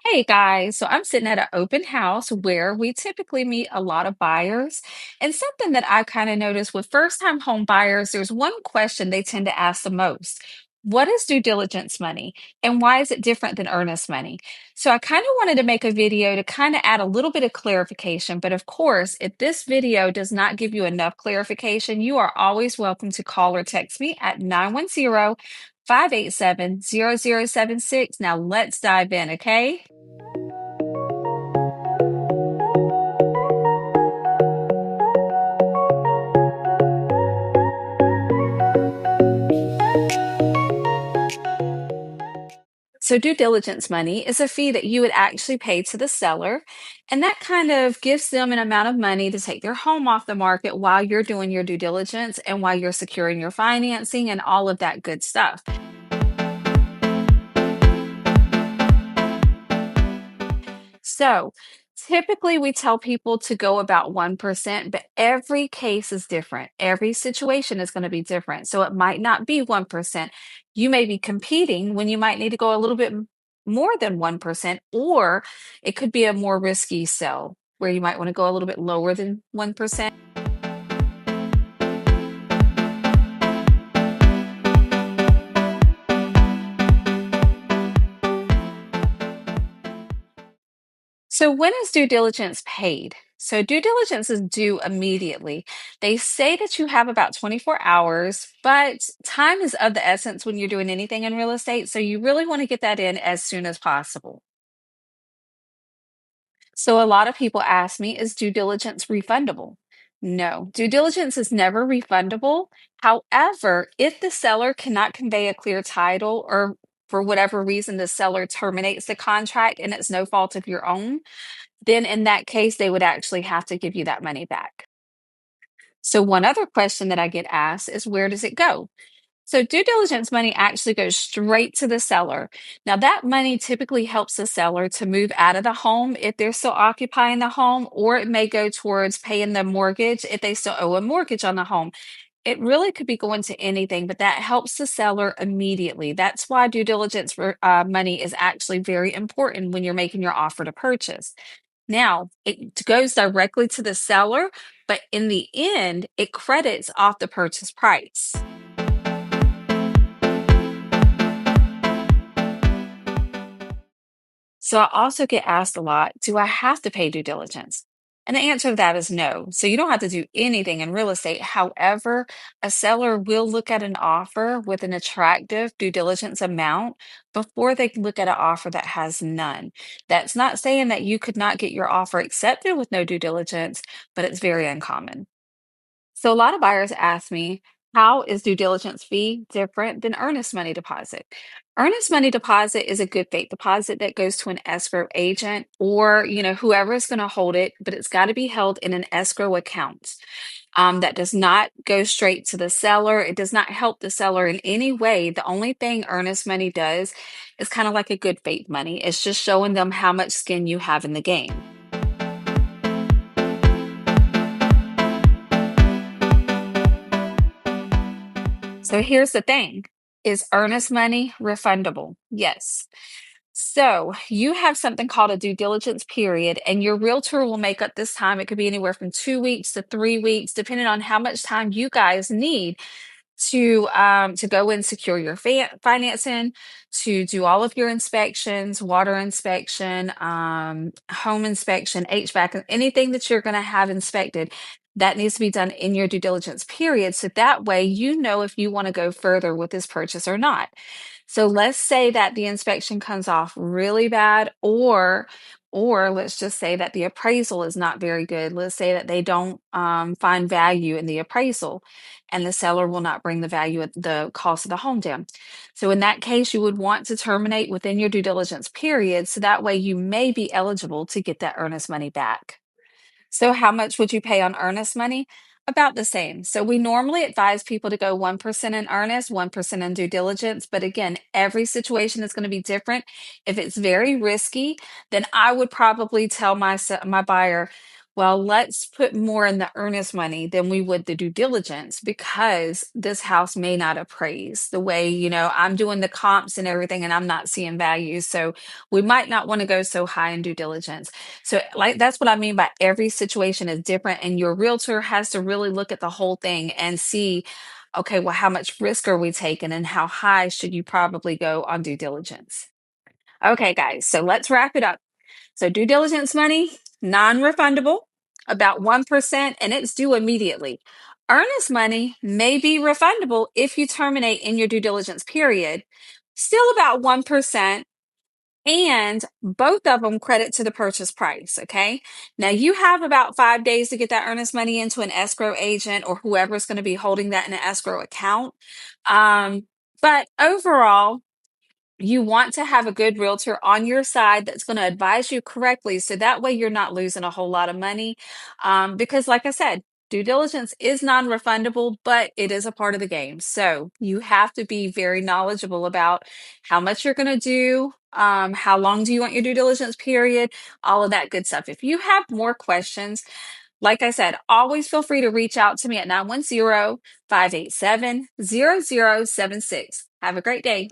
Hey guys, so I'm sitting at an open house where we typically meet a lot of buyers. And something that I kind of noticed with first-time home buyers, there's one question they tend to ask the most. What is due diligence money and why is it different than earnest money? So I kind of wanted to make a video to kind of add a little bit of clarification. But of course, if this video does not give you enough clarification, you are always welcome to call or text me at 910-587-0076. Now let's dive in, okay? So, due diligence money is a fee that you would actually pay to the seller, and that kind of gives them an amount of money to take their home off the market while you're doing your due diligence and while you're securing your financing and all of that good stuff. So, typically we tell people to go about 1%, but every case is different. Every situation is going to be different. So, it might not be 1%. You may be competing when you might need to go a little bit more than 1%, or it could be a more risky sell where you might want to go a little bit lower than 1%. So, when is due diligence paid? So, due diligence is due immediately. They say that you have about 24 hours, but time is of the essence when you're doing anything in real estate. So, you really want to get that in as soon as possible. So, a lot of people ask me, is due diligence refundable? No, due diligence is never refundable. However, if the seller cannot convey a clear title or for whatever reason the seller terminates the contract and it's no fault of your own, then in that case, they would actually have to give you that money back. So, one other question that I get asked is where does it go? So, due diligence money actually goes straight to the seller. Now, that money typically helps the seller to move out of the home if they're still occupying the home, or it may go towards paying the mortgage if they still owe a mortgage on the home. It really could be going to anything, but that helps the seller immediately. That's why due diligence money is actually very important when you're making your offer to purchase. Now, it goes directly to the seller, but in the end, it credits off the purchase price. So I also get asked a lot, do I have to pay due diligence? And the answer to that is no. So you don't have to do anything in real estate. However, a seller will look at an offer with an attractive due diligence amount before they can look at an offer that has none. That's not saying that you could not get your offer accepted with no due diligence, but it's very uncommon. So a lot of buyers ask me, how is due diligence fee different than earnest money deposit? Earnest money deposit is a good faith deposit that goes to an escrow agent or, whoever is going to hold it, but it's got to be held in an escrow account. That does not go straight to the seller. It does not help the seller in any way. The only thing earnest money does is kind of like a good faith money. It's just showing them how much skin you have in the game. So here's the thing. Is earnest money refundable? Yes. So you have something called a due diligence period, and your realtor will make up this time. It could be anywhere from 2 weeks to 3 weeks, depending on how much time you guys need to go and secure your financing, to do all of your inspections, water inspection, home inspection, HVAC, and anything that you're going to have inspected. That needs to be done in your due diligence period. So that way you know if you want to go further with this purchase or not. So let's say that the inspection comes off really bad, or let's just say that the appraisal is not very good. Let's say that they don't find value in the appraisal and the seller will not bring the value at the cost of the home down. So in that case, you would want to terminate within your due diligence period. So that way you may be eligible to get that earnest money back. So how much would you pay on earnest money? About the same. So we normally advise people to go 1% in earnest, 1% in due diligence. But again, every situation is going to be different. If it's very risky, then I would probably tell my buyer, Well, let's put more in the earnest money than we would the due diligence because this house may not appraise the way, I'm doing the comps and everything and I'm not seeing value. So we might not want to go so high in due diligence. So, like, that's what I mean by every situation is different. And your realtor has to really look at the whole thing and see, okay, well, how much risk are we taking and how high should you probably go on due diligence? Okay, guys, so let's wrap it up. So due diligence money, non-refundable, about 1%, and it's due immediately. Earnest money may be refundable if you terminate in your due diligence period, still about 1%, and both of them credit to the purchase price. Okay. Now you have about 5 days to get that earnest money into an escrow agent or whoever's going to be holding that in an escrow account. But overall, you want to have a good realtor on your side that's going to advise you correctly so that way you're not losing a whole lot of money. Because, like I said, due diligence is non refundable, but it is a part of the game. So you have to be very knowledgeable about how much you're going to do. How long do you want your due diligence period? All of that good stuff. If you have more questions, like I said, always feel free to reach out to me at 910 587 0076. Have a great day.